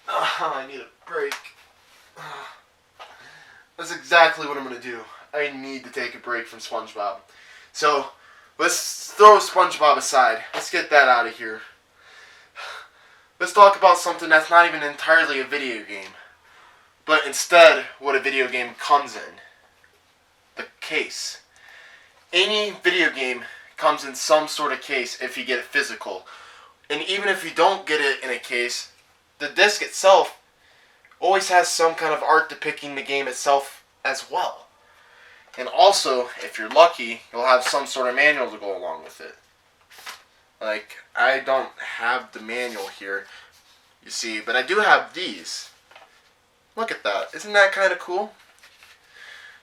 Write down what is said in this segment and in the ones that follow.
I need a break. That's exactly what I'm going to do. I need to take a break from SpongeBob. So, let's throw SpongeBob aside. Let's get that out of here. Let's talk about something that's not even entirely a video game, but instead what a video game comes in. The case. Any video game comes in some sort of case if you get it physical. And even if you don't get it in a case, the disc itself always has some kind of art depicting the game itself as well. And also, if you're lucky, you'll have some sort of manual to go along with it. Like, I don't have the manual here, you see, but I do have these. Look at that. Isn't that kind of cool?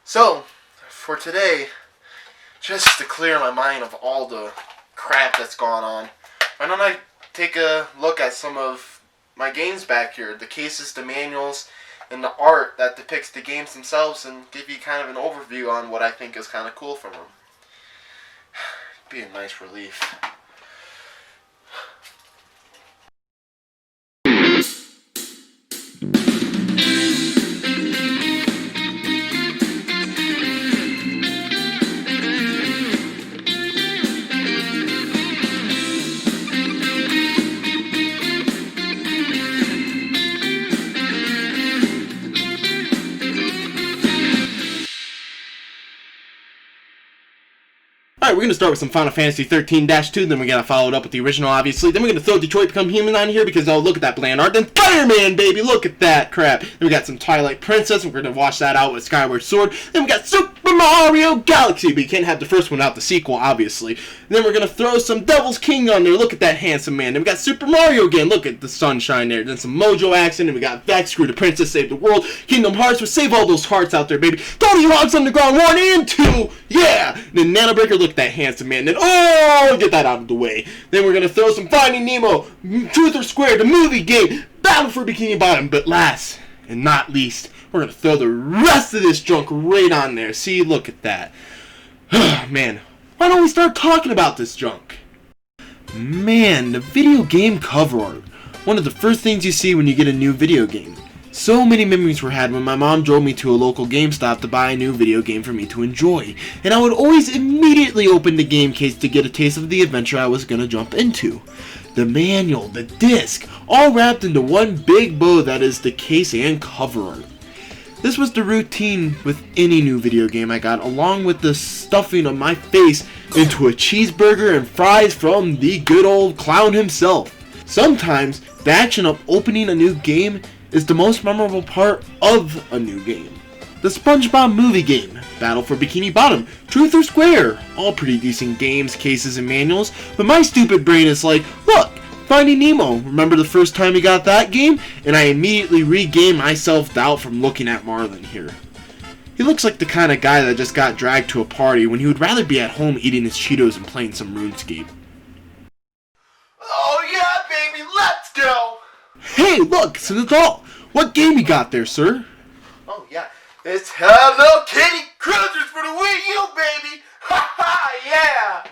So, for today, just to clear my mind of all the crap that's gone on, why don't I take a look at some of my games back here, the cases, the manuals, and the art that depicts the games themselves, and give you kind of an overview on what I think is kind of cool from them. Be a nice relief. Alright, we're going to start with some Final Fantasy 13-2, then we're going to follow it up with the original, obviously. Then we're going to throw Detroit Become Human on here because, oh, look at that bland art. Then Fireman, baby, look at that crap. Then we got some Twilight Princess, and we're going to wash that out with Skyward Sword. Then we got Super Mario Galaxy, but you can't have the first one without the sequel, obviously. And then we're going to throw some Devil's King on there. Look at that handsome man. Then we got Super Mario again. Look at the sunshine there. Then some Mojo Action, and we got Vex, Screw the Princess, Save the World, Kingdom Hearts, we save all those hearts out there, baby. Tony Hawk's Underground 1 and 2, yeah! And then Nano Breaker, look at that handsome man. Then, oh, get that out of the way. Then we're going to throw some Finding Nemo, Truth or Square, the movie game, Battle for Bikini Bottom. But last and not least, we're going to throw the rest of this junk right on there. See, look at that. Man, why don't we start talking about this junk? Man, the video game cover art. One of the first things you see when you get a new video game. So many memories were had when my mom drove me to a local GameStop to buy a new video game for me to enjoy, and I would always immediately open the game case to get a taste of the adventure I was going to jump into. The manual, the disc, all wrapped into one big bow that is the case and cover art. This was the routine with any new video game I got, along with the stuffing of my face into a cheeseburger and fries from the good old clown himself. Sometimes, the action of opening a new game is the most memorable part of a new game. The SpongeBob movie game, Battle for Bikini Bottom, Truth or Square, all pretty decent games, cases, and manuals, but my stupid brain is like, look, Finding Nemo, remember the first time you got that game? And I immediately regained my self-doubt from looking at Marlin here. He looks like the kind of guy that just got dragged to a party when he would rather be at home eating his Cheetos and playing some RuneScape. Oh yeah, baby, let's go! Hey, look, it's an adult. What game you got there, sir? Oh yeah, it's Hello Kitty Cruisers for the Wii U, baby! Ha ha,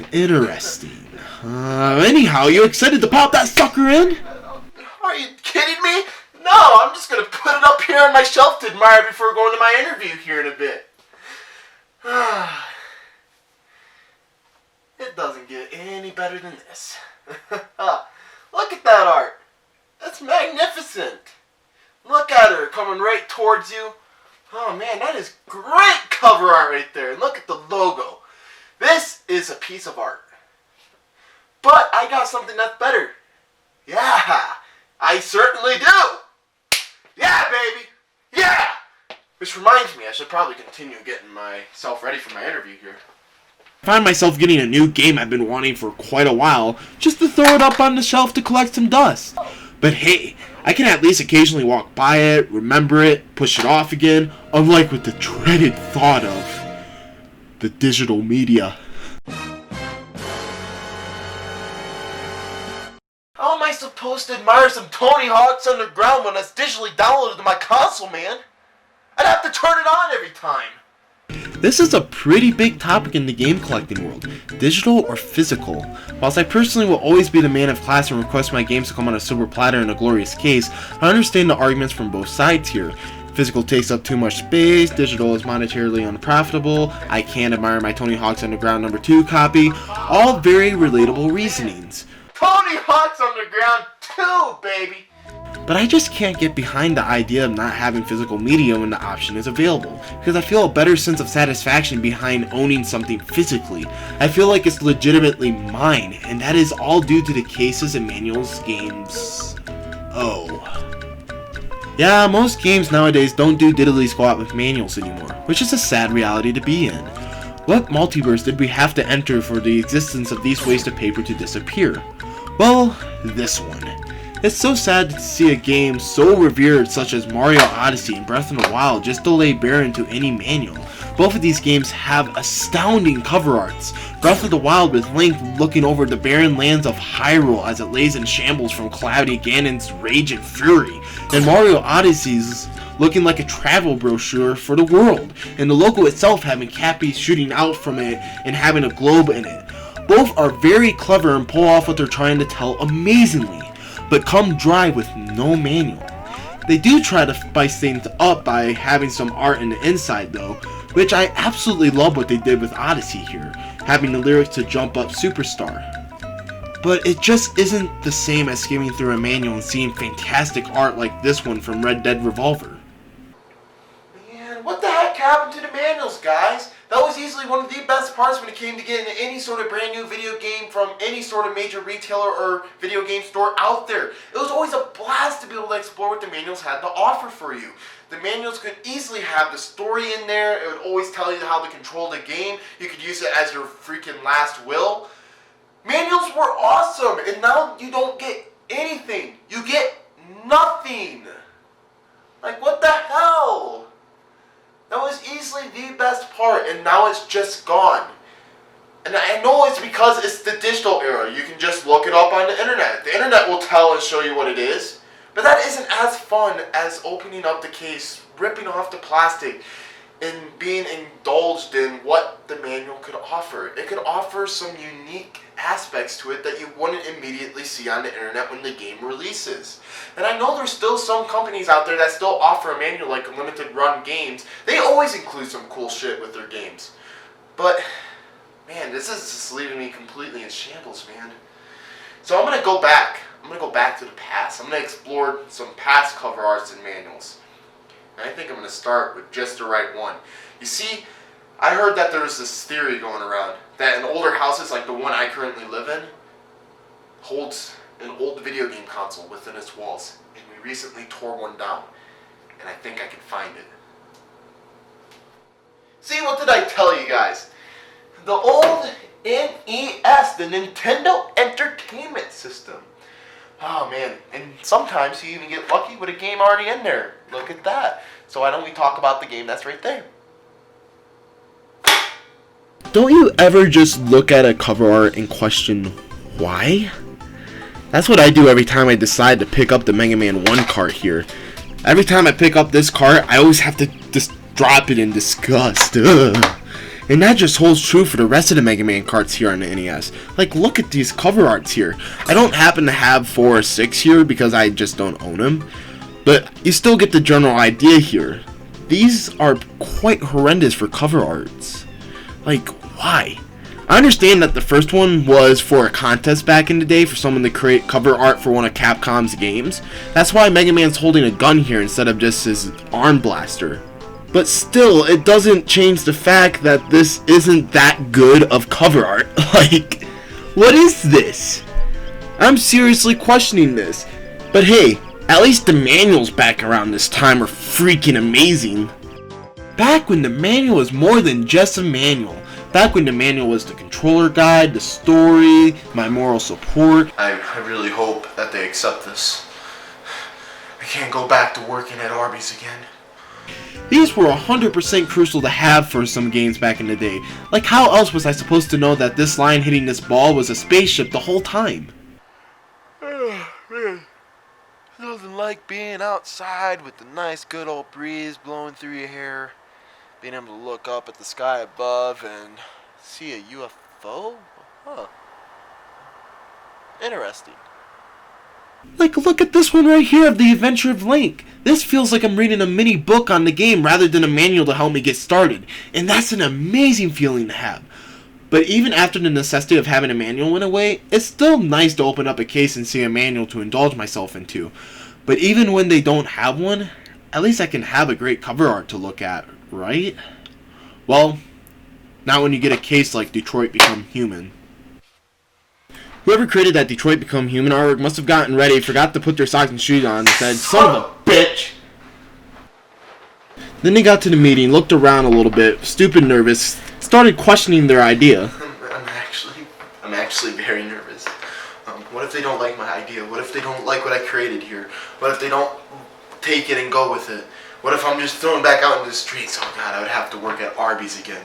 yeah! Interesting. Anyhow, you excited to pop that sucker in? Are you kidding me? No, I'm just gonna put it up here on my shelf to admire before going to my interview here in a bit. It doesn't get any better than this. Look at that art. That's magnificent. Look at her coming right towards you. Oh man, that is great cover art right there. And look at the logo. This is a piece of art. But I got something that's better. Yeah, I certainly do. Yeah, baby. Yeah. Which reminds me, I should probably continue getting myself ready for my interview here. I find myself getting a new game I've been wanting for quite a while, just to throw it up on the shelf to collect some dust. But hey, I can at least occasionally walk by it, remember it, push it off again, unlike with the dreaded thought of the digital media. How am I supposed to admire some Tony Hawk's Underground when that's digitally downloaded to my console, man? I'd have to turn it on every time. This is a pretty big topic in the game collecting world, digital or physical. Whilst I personally will always be the man of class and request my games to come on a silver platter in a glorious case, I understand the arguments from both sides here. Physical takes up too much space, digital is monetarily unprofitable, I can't admire my Tony Hawk's Underground No. 2 copy, all very relatable reasonings. Tony Hawk's Underground 2, baby! But I just can't get behind the idea of not having physical media when the option is available, because I feel a better sense of satisfaction behind owning something physically. I feel like it's legitimately mine, and that is all due to the cases and manuals games. Yeah, most games nowadays don't do diddly squat with manuals anymore, which is a sad reality to be in. What multiverse did we have to enter for the existence of these wastes of paper to disappear? Well, this one. It's so sad to see a game so revered such as Mario Odyssey and Breath of the Wild just lay bare to any manual. Both of these games have astounding cover arts. Breath of the Wild with Link looking over the barren lands of Hyrule as it lays in shambles from cloudy Ganon's rage and fury, and Mario Odyssey's looking like a travel brochure for the world, and the logo itself having Cappy shooting out from it and having a globe in it. Both are very clever and pull off what they're trying to tell amazingly, but come dry with no manual. They do try to spice things up by having some art in the inside though, which I absolutely love what they did with Odyssey here, having the lyrics to Jump Up Superstar. But it just isn't the same as skimming through a manual and seeing fantastic art like this one from Dead Revolver. Man, what the heck happened to the manuals, guys? That was easily one of the best parts when it came to getting any sort of brand new video game from any sort of major retailer or video game store out there. It was always a blast to be able to explore what the manuals had to offer for you. The manuals could easily have the story in there. It would always tell you how to control the game. You could use it as your freaking last will. Manuals were awesome, and now you don't get anything. You get nothing. Like, what the hell? That was easily the best part, and now it's just gone. And I know it's because it's the digital era. You can just look it up on the internet. The internet will tell and show you what it is. But that isn't as fun as opening up the case, ripping off the plastic, and being indulged in what the manual could offer. It could offer some unique aspects to it that you wouldn't immediately see on the internet when the game releases. And I know there's still some companies out there that still offer a manual like limited run games. They always include some cool shit with their games. But, man, this is just leaving me completely in shambles, man. So I'm going to go back. I'm going to go back to the past. I'm going to explore some past cover arts and manuals. And I think I'm going to start with just the right one. You see, I heard that there was this theory going around that in older houses like the one I currently live in holds an old video game console within its walls. And we recently tore one down. And I think I can find it. See, what did I tell you guys? The old NES, the Nintendo Entertainment System. Oh man, and sometimes you even get lucky with a game already in there. Look at that. So why don't we talk about the game that's right there? Don't you ever just look at a cover art and question why? That's what I do every time I decide to pick up the Mega Man 1 cart here. Every time I pick up this cart, I always have to just drop it in disgust. Ugh. And that just holds true for the rest of the Mega Man carts here on the NES. Like, look at these cover arts here. I don't happen to have 4 or 6 here because I just don't own them. But you still get the general idea here. These are quite horrendous for cover arts. Like, why? I understand that the first one was for a contest back in the day for someone to create cover art for one of Capcom's games. That's why Mega Man's holding a gun here instead of just his arm blaster. But still, it doesn't change the fact that this isn't that good of cover art. Like, what is this? I'm seriously questioning this. But hey, at least the manuals back around this time are freaking amazing. Back when the manual was more than just a manual. Back when the manual was the controller guide, the story, my moral support. I really hope that they accept this. I can't go back to working at Arby's again. These were 100% crucial to have for some games back in the day. Like, how else was I supposed to know that this line hitting this ball was a spaceship the whole time? Oh, man. Nothing like being outside with the nice good old breeze blowing through your hair. being able to look up at the sky above and see a UFO? Huh. Interesting. Like, look at this one right here of the Adventure of Link. This feels like I'm reading a mini book on the game rather than a manual to help me get started. And that's an amazing feeling to have. But even after the necessity of having a manual went away, it's still nice to open up a case and see a manual to indulge myself into. But even when they don't have one, at least I can have a great cover art to look at, right? Well, not when you get a case like Detroit Become Human. Whoever created that Detroit Become Human artwork must have gotten ready, forgot to put their socks and shoes on, and said, "Son of a bitch!" Then they got to the meeting, looked around a little bit, stupid nervous, started questioning their idea. I'm actually very nervous. What if they don't like my idea? What if they don't like what I created here? What if they don't take it and go with it? What if I'm just thrown back out into the streets? Oh God, I would have to work at Arby's again.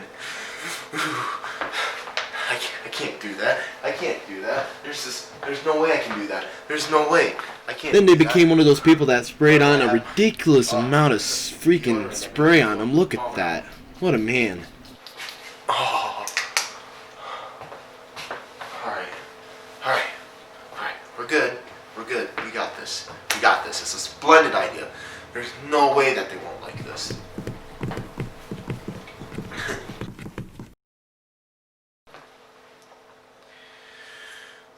I can't do that. I can't do that. There's no way I can do that. There's no way. I can't. Then they became one of those people that sprayed on a ridiculous amount of freaking spray on them. Look at that. What a man. Oh. Alright. We're good. We got this. It's a splendid idea. There's no way that they won't like this.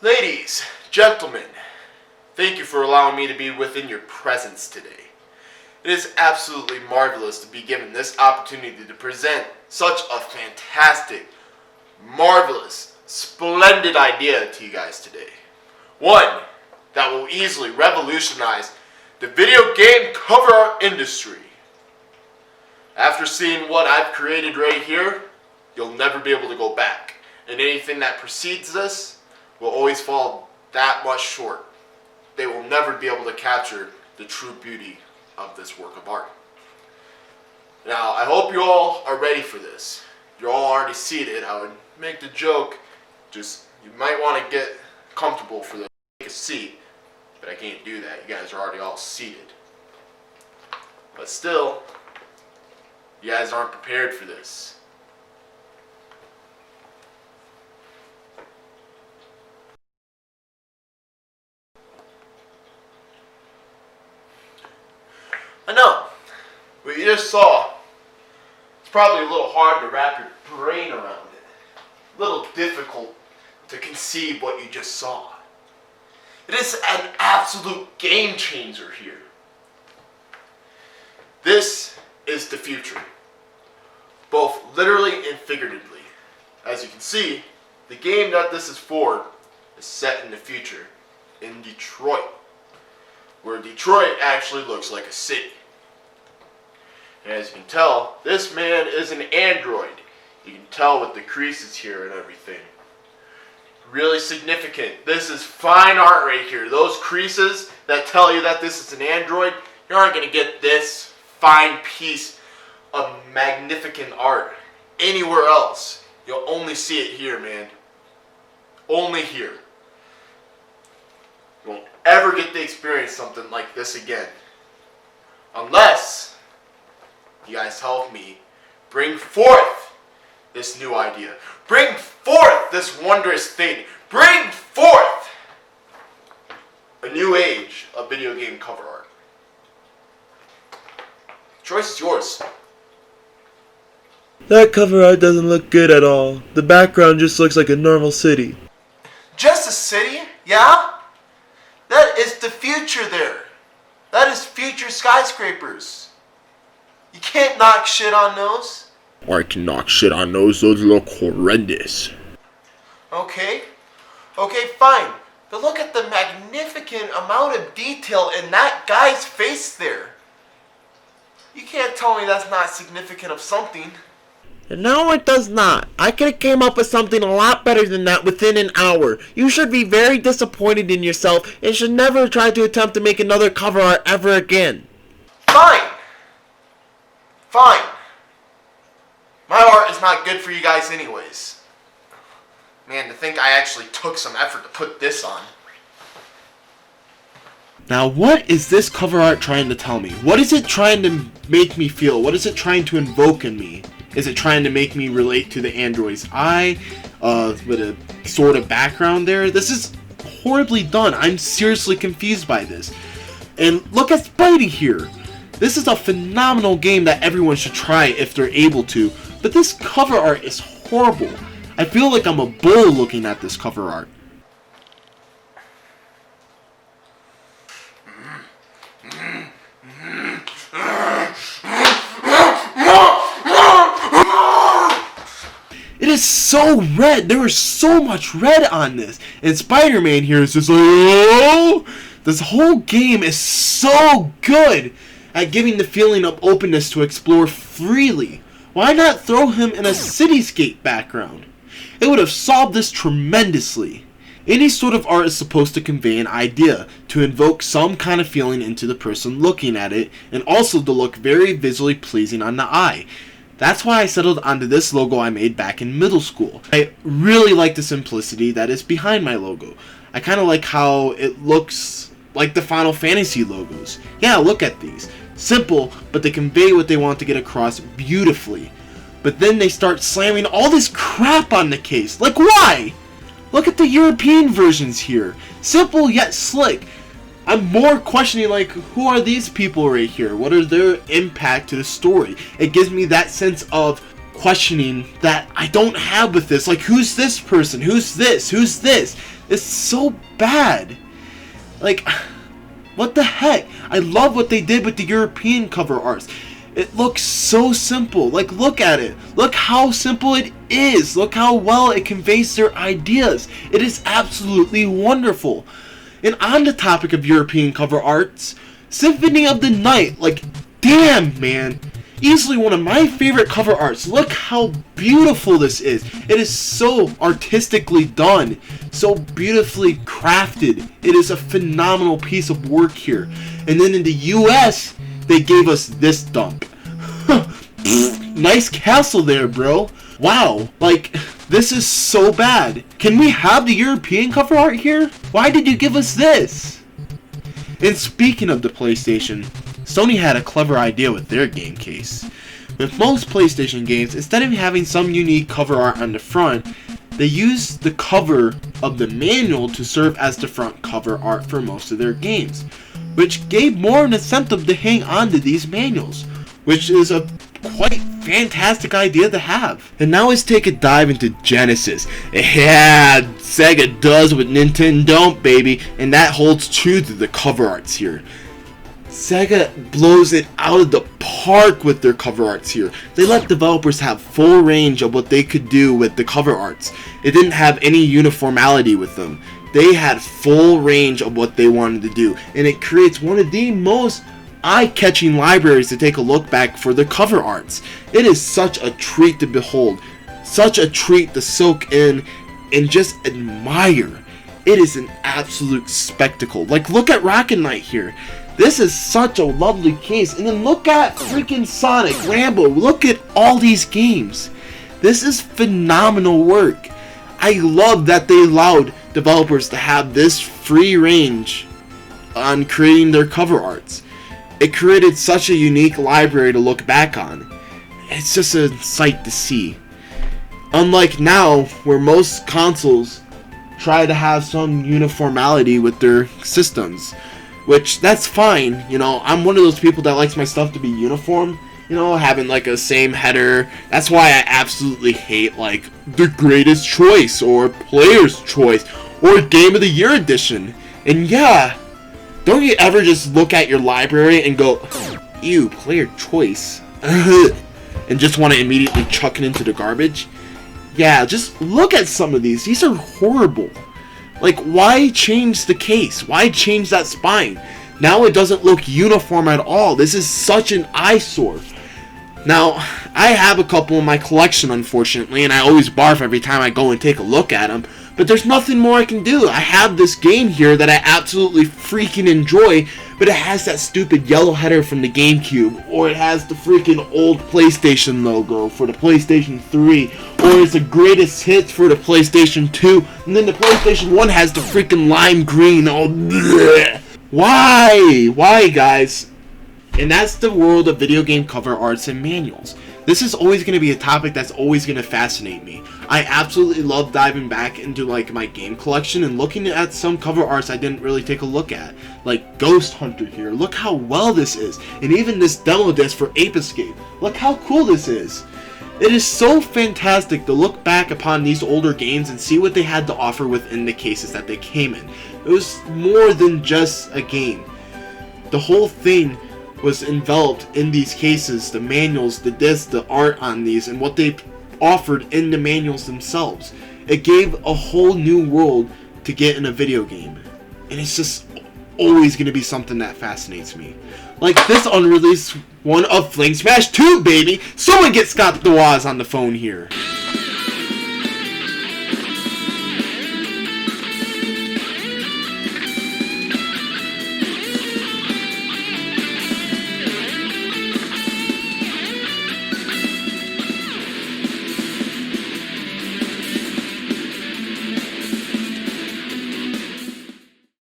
Ladies, gentlemen, thank you for allowing me to be within your presence today. It is absolutely marvelous to be given this opportunity to present such a fantastic, marvelous, splendid idea to you guys today. One that will easily revolutionize the video game cover art industry. After seeing what I've created right here, you'll never be able to go back. And anything that precedes this will always fall that much short. They will never be able to capture the true beauty of this work of art. Now, I hope you all are ready for this. You're all already seated. I would make the joke, just you might want to get comfortable for the take a seat, but I can't do that. You guys are already all seated. But still, you guys aren't prepared for this. I know. What you just saw, it's probably a little hard to wrap your brain around it. A little difficult to conceive what you just saw. It is an absolute game changer here. This is the future, both literally and figuratively. As you can see, the game that this is for is set in the future, in Detroit, where Detroit actually looks like a city. And as you can tell, this man is an android. You can tell with the creases here and everything. Really significant. This is fine art right here. Those creases that tell you that this is an android, you aren't going to get this fine piece of magnificent art anywhere else. You'll only see it here, man. Only here. You won't ever get to experience something like this again. Unless you guys help me bring forth this new idea. Bring forth this wondrous thing. Bring forth a new age of video game cover art. The choice is yours. That cover art doesn't look good at all. The background just looks like a normal city. Just a city? Yeah? That is the future there. That is future skyscrapers. You can't knock shit on those. I can knock shit on those look horrendous. Okay, fine. But look at the magnificent amount of detail in that guy's face there. You can't tell me that's not significant of something. No, it does not. I could have came up with something a lot better than that within an hour. You should be very disappointed in yourself and should never try to attempt to make another cover art ever again. Fine. My art is not good for you guys anyways. Man, to think I actually took some effort to put this on. Now, what is this cover art trying to tell me? What is it trying to make me feel? What is it trying to invoke in me? Is it trying to make me relate to the android's eye with a sort of background there? This is horribly done. I'm seriously confused by this. And look at Spidey here. This is a phenomenal game that everyone should try if they're able to. But this cover art is horrible. I feel like I'm a bull looking at this cover art. It is so red. There is so much red on this. And Spider-Man here is just like, oh! This whole game is so good at giving the feeling of openness to explore freely. Why not throw him in a cityscape background? It would have solved this tremendously. Any sort of art is supposed to convey an idea, to invoke some kind of feeling into the person looking at it, and also to look very visually pleasing on the eye. That's why I settled onto this logo I made back in middle school. I really like the simplicity that is behind my logo. I kind of like how it looks like the Final Fantasy logos. Yeah, look at these. Simple, but they convey what they want to get across beautifully. But then they start slamming all this crap on the case. Like, why? Look at the European versions here. Simple yet slick. I'm more questioning, like, who are these people right here? What are their impact to the story? It gives me that sense of questioning that I don't have with this. Like, who's this person? Who's this? Who's this? It's so bad. Like, what the heck? I love what they did with the European cover arts. It looks so simple. Like, look at it. Look how simple it is. Look how well it conveys their ideas. It is absolutely wonderful. And on the topic of European cover arts, Symphony of the Night, like, damn, man. Easily one of my favorite cover arts. Look how beautiful this is. It is so artistically done, so beautifully crafted. It is a phenomenal piece of work here. And then in the US, they gave us this dump. Nice castle there, bro. Wow, like, this is so bad. Can we have the European cover art here? Why did you give us this? And speaking of the PlayStation, Sony had a clever idea with their game case. With most PlayStation games, instead of having some unique cover art on the front, they used the cover of the manual to serve as the front cover art for most of their games, which gave more an incentive to hang on to these manuals, which is a quite fantastic idea to have. And now let's take a dive into Genesis. Yeah, Sega does what Nintendo don't, baby, and that holds true to the cover arts here. Sega blows it out of the park with their cover arts here. They let developers have full range of what they could do with the cover arts. It didn't have any uniformity with them. They had full range of what they wanted to do, and it creates one of the most eye-catching libraries to take a look back for the cover arts. It is such a treat to behold, such a treat to soak in and just admire. It is an absolute spectacle. Like, look at Rocket Knight here. This is such a lovely case. And then look at freaking Sonic, Rambo. Look at all these games. This is phenomenal work. I love that they allowed developers to have this free range on creating their cover arts. It created such a unique library to look back on. It's just a sight to see. Unlike now, where most consoles try to have some uniformity with their systems. Which, that's fine, you know, I'm one of those people that likes my stuff to be uniform, you know, having like a same header. That's why I absolutely hate, like, the greatest choice, or player's choice, or game of the year edition. And yeah, don't you ever just look at your library and go, ew, player choice, and just want to immediately chuck it into the garbage? Yeah, just look at some of these. These are horrible. Like, why change the case? Why change that spine? Now it doesn't look uniform at all. This is such an eyesore. Now, I have a couple in my collection, unfortunately, and I always barf every time I go and take a look at them. But there's nothing more I can do. I have this game here that I absolutely freaking enjoy, but it has that stupid yellow header from the GameCube, or it has the freaking old PlayStation logo for the PlayStation 3, or it's the greatest hits for the PlayStation 2, and then the PlayStation 1 has the freaking lime green. Oh, bleh. Why? Why, guys? And that's the world of video game cover arts and manuals. This is always going to be a topic that's always going to fascinate me. I absolutely love diving back into like my game collection and looking at some cover arts I didn't really take a look at. Like Ghost Hunter here. Look how well this is. And even this demo disc for Ape Escape. Look how cool this is. It is so fantastic to look back upon these older games and see what they had to offer within the cases that they came in. It was more than just a game. The whole thing was enveloped in these cases, the manuals, the discs, the art on these, and what they offered in the manuals themselves. It gave a whole new world to get in a video game. And it's just always going to be something that fascinates me. Like this unreleased one of Flame Smash 2, baby! Someone get Scott Dawes on the phone here.